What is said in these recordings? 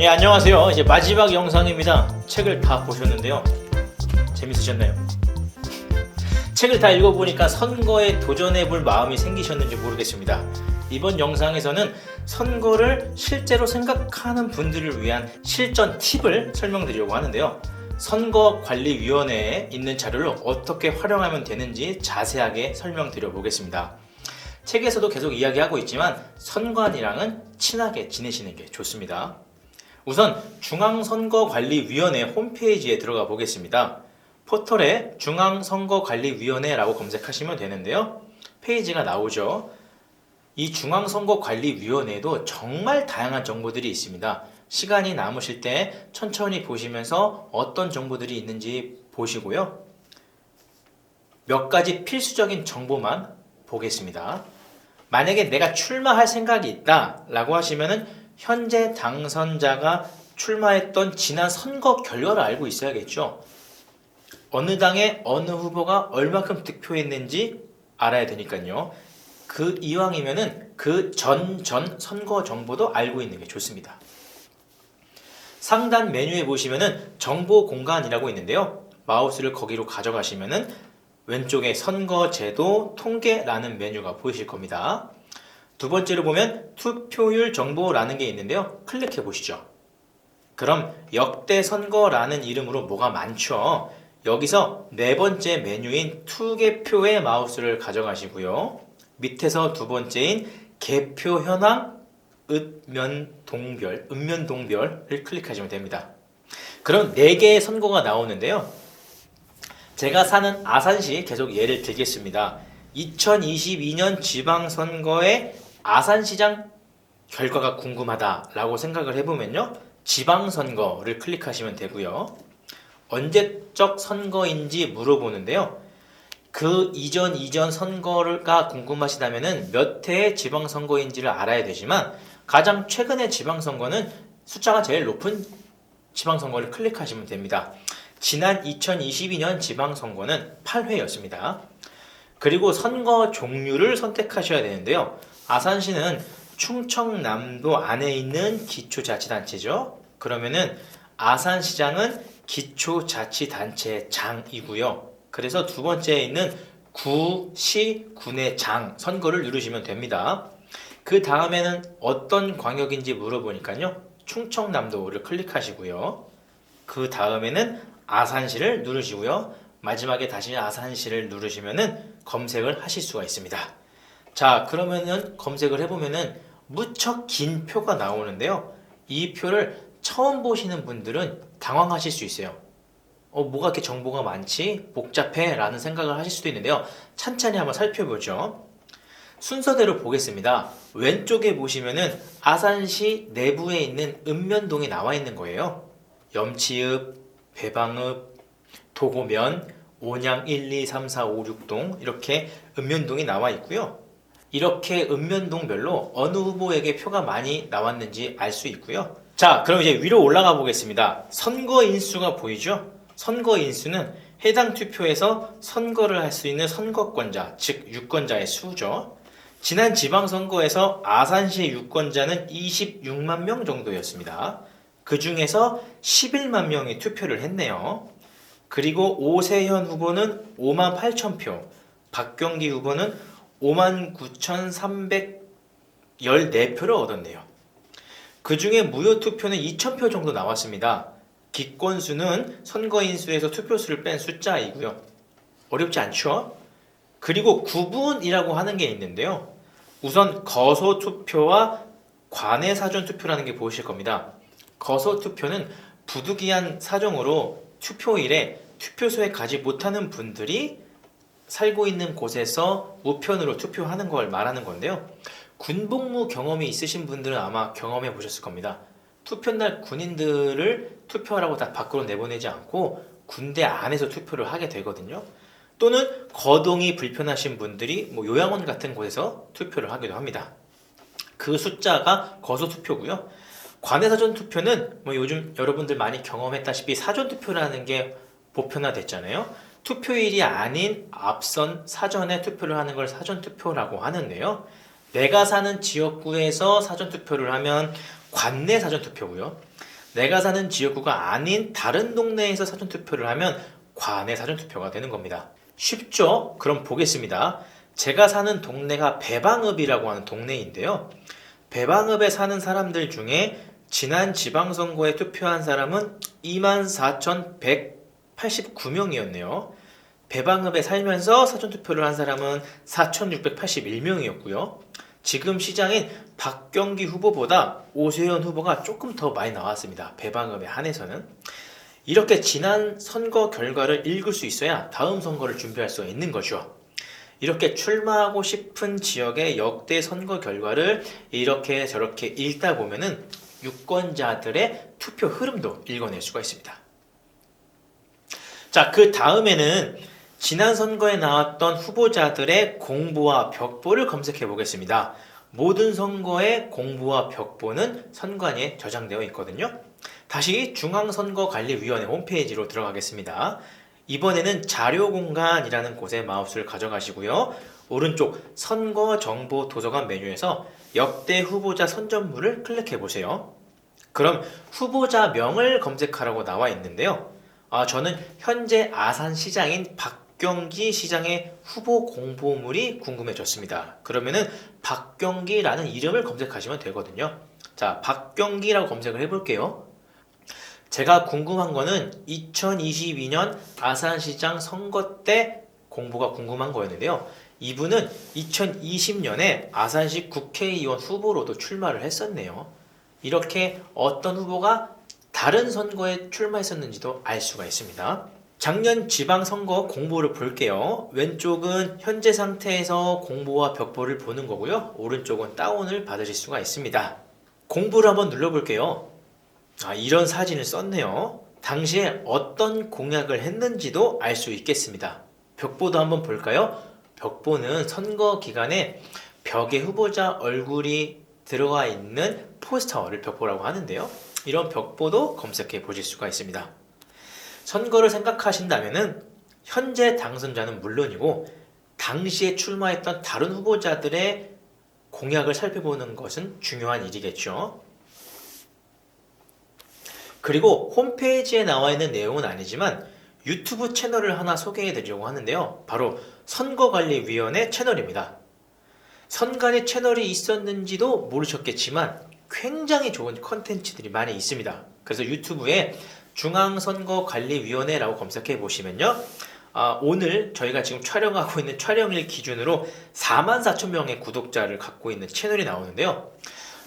예, 안녕하세요. 이제 마지막 영상입니다. 책을 다 보셨는데요. 재밌으셨나요? 책을 다 읽어보니까 선거에 도전해볼 마음이 생기셨는지 모르겠습니다. 이번 영상에서는 선거를 실제로 생각하는 분들을 위한 실전 팁을 설명드리려고 하는데요. 선거관리위원회에 있는 자료를 어떻게 활용하면 되는지 자세하게 설명드려 보겠습니다. 책에서도 계속 이야기하고 있지만 선관위랑은 친하게 지내시는 게 좋습니다. 우선 중앙선거관리위원회 홈페이지에 들어가 보겠습니다. 포털에 중앙선거관리위원회라고 검색하시면 되는데요. 페이지가 나오죠. 이 중앙선거관리위원회에도 정말 다양한 정보들이 있습니다. 시간이 남으실 때 천천히 보시면서 어떤 정보들이 있는지 보시고요. 몇 가지 필수적인 정보만 보겠습니다. 만약에 내가 출마할 생각이 있다 라고 하시면은 현재 당선자가 출마했던 지난 선거 결과를 알고 있어야겠죠. 어느 당에 어느 후보가 얼마큼 득표했는지 알아야 되니까요. 그 이왕이면은 그 전 선거 정보도 알고 있는 게 좋습니다. 상단 메뉴에 보시면은 정보 공간이라고 있는데요. 마우스를 거기로 가져가시면은 왼쪽에 선거제도 통계라는 메뉴가 보이실 겁니다. 두 번째로 보면 투표율 정보라는 게 있는데요. 클릭해 보시죠. 그럼 역대 선거라는 이름으로 뭐가 많죠? 여기서 네 번째 메뉴인 투개표의 마우스를 가져가시고요. 밑에서 두 번째인 개표 현황 읍면동별을 클릭하시면 됩니다. 그럼 4개의 선거가 나오는데요. 제가 사는 아산시 계속 예를 들겠습니다. 2022년 지방선거의 아산시장 결과가 궁금하다라고 생각을 해보면요. 지방선거를 클릭하시면 되고요. 언제적 선거인지 물어보는데요. 그 이전 선거가 궁금하시다면 몇 해의 지방선거인지를 알아야 되지만 가장 최근의 지방선거는 숫자가 제일 높은 지방선거를 클릭하시면 됩니다. 지난 2022년 지방선거는 8회였습니다. 그리고 선거 종류를 선택하셔야 되는데요. 아산시는 충청남도 안에 있는 기초자치단체죠. 그러면은 아산시장은 기초자치단체장이고요. 그래서 두 번째에 있는 구, 시, 군의 장 선거를 누르시면 됩니다. 그 다음에는 어떤 광역인지 물어보니까요. 충청남도를 클릭하시고요. 그 다음에는 아산시를 누르시고요. 마지막에 다시 아산시를 누르시면은 검색을 하실 수가 있습니다. 자, 그러면은 검색을 해보면은 무척 긴 표가 나오는데요. 이 표를 처음 보시는 분들은 당황하실 수 있어요. 뭐가 이렇게 정보가 많지? 복잡해? 라는 생각을 하실 수도 있는데요. 찬찬히 한번 살펴보죠. 순서대로 보겠습니다. 왼쪽에 보시면은 아산시 내부에 있는 읍면동이 나와 있는 거예요. 염치읍, 배방읍, 도고면, 온양 1, 2, 3, 4, 5, 6동 이렇게 읍면동이 나와 있고요. 이렇게 읍면동별로 어느 후보에게 표가 많이 나왔는지 알 수 있고요. 자, 그럼 이제 위로 올라가 보겠습니다. 선거인수가 보이죠? 선거인수는 해당 투표에서 선거를 할 수 있는 선거권자, 즉 유권자의 수죠. 지난 지방선거에서 아산시의 유권자는 26만 명 정도였습니다. 그 중에서 11만 명이 투표를 했네요. 그리고 오세현 후보는 5만 8천 표, 박경기 후보는 5만 9,314표를 얻었네요. 그 중에 무효투표는 2,000표 정도 나왔습니다. 기권수는 선거인수에서 투표수를 뺀 숫자이고요. 어렵지 않죠? 그리고 구분이라고 하는 게 있는데요. 우선 거소투표와 관외사전투표라는 게 보이실 겁니다. 거소투표는 부득이한 사정으로 투표일에 투표소에 가지 못하는 분들이 살고 있는 곳에서 우편으로 투표하는 걸 말하는 건데요. 군복무 경험이 있으신 분들은 아마 경험해 보셨을 겁니다. 투표날 군인들을 투표하라고 다 밖으로 내보내지 않고 군대 안에서 투표를 하게 되거든요. 또는 거동이 불편하신 분들이 요양원 같은 곳에서 투표를 하기도 합니다. 그 숫자가 거소투표고요. 관외사전투표는 요즘 여러분들 많이 경험했다시피 사전투표라는 게 보편화됐잖아요. 투표일이 아닌 앞선 사전에 투표를 하는 걸 사전투표라고 하는데요. 내가 사는 지역구에서 사전투표를 하면 관내 사전투표고요. 내가 사는 지역구가 아닌 다른 동네에서 사전투표를 하면 관내 사전투표가 되는 겁니다. 쉽죠? 그럼 보겠습니다. 제가 사는 동네가 배방읍이라고 하는 동네인데요. 배방읍에 사는 사람들 중에 지난 지방선거에 투표한 사람은 24,189명이었네요. 배방읍에 살면서 사전투표를 한 사람은 4,681명이었고요. 지금 시장인 박경기 후보보다 오세훈 후보가 조금 더 많이 나왔습니다. 배방읍에 한해서는. 이렇게 지난 선거 결과를 읽을 수 있어야 다음 선거를 준비할 수가 있는 거죠. 이렇게 출마하고 싶은 지역의 역대 선거 결과를 이렇게 저렇게 읽다 보면은 유권자들의 투표 흐름도 읽어낼 수가 있습니다. 자, 그 다음에는 지난 선거에 나왔던 후보자들의 공보와 벽보를 검색해 보겠습니다. 모든 선거의 공보와 벽보는 선관위에 저장되어 있거든요. 다시 중앙선거관리위원회 홈페이지로 들어가겠습니다. 이번에는 자료공간이라는 곳에 마우스를 가져가시고요. 오른쪽 선거정보 도서관 메뉴에서 역대 후보자 선전물을 클릭해 보세요. 그럼 후보자명을 검색하라고 나와 있는데요. 저는 현재 아산시장인 박경기 시장의 후보 공보물이 궁금해졌습니다. 그러면은 박경기라는 이름을 검색하시면 되거든요. 자, 박경기라고 검색을 해볼게요. 제가 궁금한 거는 2022년 아산시장 선거 때 공보가 궁금한 거였는데요. 이분은 2020년에 아산시 국회의원 후보로도 출마를 했었네요. 이렇게 어떤 후보가 다른 선거에 출마했었는지도 알 수가 있습니다. 작년 지방선거 공보를 볼게요. 왼쪽은 현재 상태에서 공보와 벽보를 보는 거고요. 오른쪽은 다운을 받으실 수가 있습니다. 공보를 한번 눌러볼게요. 이런 사진을 썼네요. 당시에 어떤 공약을 했는지도 알 수 있겠습니다. 벽보도 한번 볼까요? 벽보는 선거 기간에 벽에 후보자 얼굴이 들어가 있는 포스터를 벽보라고 하는데요. 이런 벽보도 검색해 보실 수가 있습니다. 선거를 생각하신다면은 현재 당선자는 물론이고 당시에 출마했던 다른 후보자들의 공약을 살펴보는 것은 중요한 일이겠죠. 그리고 홈페이지에 나와 있는 내용은 아니지만 유튜브 채널을 하나 소개해 드리려고 하는데요. 바로 선거관리위원회 채널입니다. 선관위 채널이 있었는지도 모르셨겠지만 굉장히 좋은 컨텐츠들이 많이 있습니다. 그래서 유튜브에 중앙선거관리위원회라고 검색해 보시면요. 오늘 저희가 지금 촬영하고 있는 촬영일 기준으로 44,000명의 구독자를 갖고 있는 채널이 나오는데요.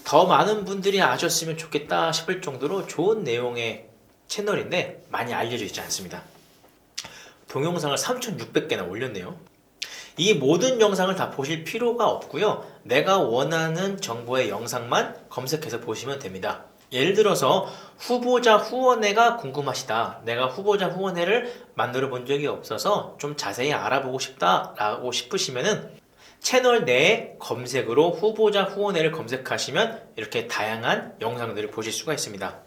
더 많은 분들이 아셨으면 좋겠다 싶을 정도로 좋은 내용의 채널인데 많이 알려져 있지 않습니다. 동영상을 3,600개나 올렸네요. 이 모든 영상을 다 보실 필요가 없고요. 내가 원하는 정보의 영상만 검색해서 보시면 됩니다. 예를 들어서 후보자 후원회가 궁금하시다. 내가 후보자 후원회를 만들어 본 적이 없어서 좀 자세히 알아보고 싶다라고 싶으시면은 채널 내에 검색으로 후보자 후원회를 검색하시면 이렇게 다양한 영상들을 보실 수가 있습니다.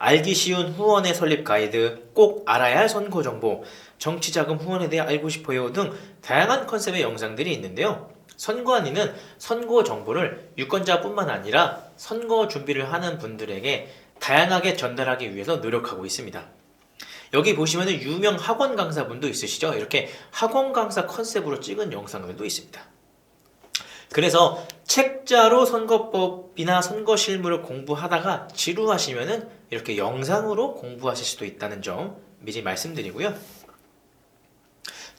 알기 쉬운 후원회 설립 가이드, 꼭 알아야 할 선거 정보, 정치자금 후원에 대해 알고 싶어요 등 다양한 컨셉의 영상들이 있는데요. 선관위는 선거 정보를 유권자뿐만 아니라 선거 준비를 하는 분들에게 다양하게 전달하기 위해서 노력하고 있습니다. 여기 보시면 유명 학원 강사분도 있으시죠? 이렇게 학원 강사 컨셉으로 찍은 영상들도 있습니다. 그래서 책자로 선거법이나 선거 실무를 공부하다가 지루하시면은 이렇게 영상으로 공부하실 수도 있다는 점 미리 말씀드리고요.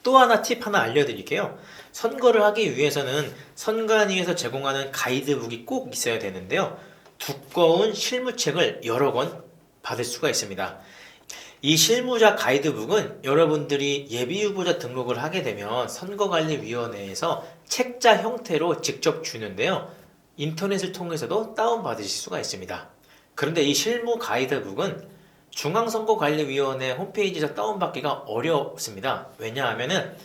또 하나 팁 하나 알려드릴게요. 선거를 하기 위해서는 선관위에서 제공하는 가이드북이 꼭 있어야 되는데요. 두꺼운 실무책을 여러 권 받을 수가 있습니다. 이 실무자 가이드북은 여러분들이 예비후보자 등록을 하게 되면 선거관리위원회에서 책자 형태로 직접 주는데요. 인터넷을 통해서도 다운받으실 수가 있습니다. 그런데 이 실무 가이드북은 중앙선거관리위원회 홈페이지에서 다운받기가 어렵습니다. 왜냐하면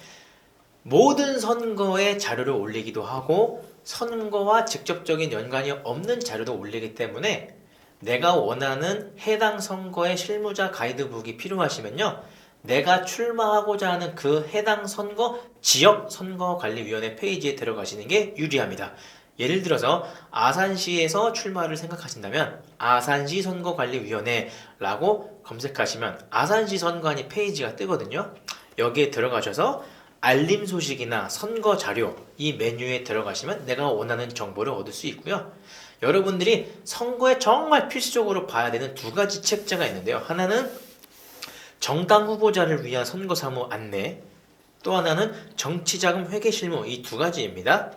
모든 선거에 자료를 올리기도 하고 선거와 직접적인 연관이 없는 자료도 올리기 때문에 내가 원하는 해당 선거의 실무자 가이드북이 필요하시면요. 내가 출마하고자 하는 그 해당 선거 지역 선거관리위원회 페이지에 들어가시는 게 유리합니다. 예를 들어서 아산시에서 출마를 생각하신다면 아산시 선거관리위원회라고 검색하시면 아산시 선관위 페이지가 뜨거든요. 여기에 들어가셔서 알림 소식이나 선거 자료 이 메뉴에 들어가시면 내가 원하는 정보를 얻을 수 있고요. 여러분들이 선거에 정말 필수적으로 봐야 되는 두 가지 책자가 있는데요. 하나는 정당 후보자를 위한 선거사무 안내, 또 하나는 정치자금 회계실무, 이 두 가지입니다.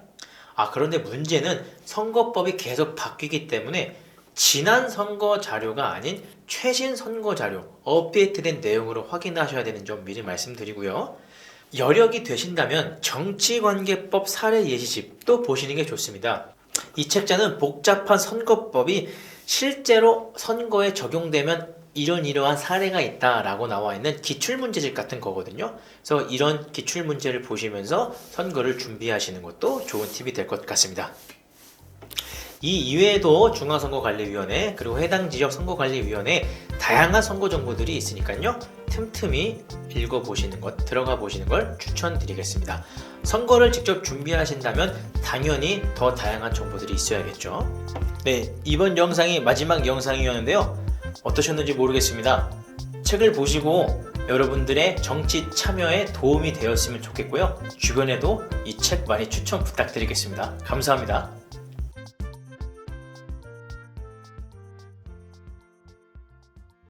그런데 문제는 선거법이 계속 바뀌기 때문에 지난 선거 자료가 아닌 최신 선거 자료, 업데이트된 내용으로 확인하셔야 되는 점 미리 말씀드리고요. 여력이 되신다면 정치관계법 사례 예시집도 보시는 게 좋습니다. 이 책자는 복잡한 선거법이 실제로 선거에 적용되면 이러한 사례가 있다라고 나와 있는 기출문제집 같은 거거든요. 그래서 이런 기출문제를 보시면서 선거를 준비하시는 것도 좋은 팁이 될 것 같습니다. 이 이외에도 중앙선거관리위원회 그리고 해당 지역 선거관리위원회 다양한 선거 정보들이 있으니까요. 틈틈이 읽어보시는 것, 들어가 보시는 걸 추천드리겠습니다. 선거를 직접 준비하신다면 당연히 더 다양한 정보들이 있어야겠죠. 네, 이번 영상이 마지막 영상이었는데요. 어떠셨는지 모르겠습니다. 책을 보시고 여러분들의 정치 참여에 도움이 되었으면 좋겠고요. 주변에도 이 책 많이 추천 부탁드리겠습니다. 감사합니다.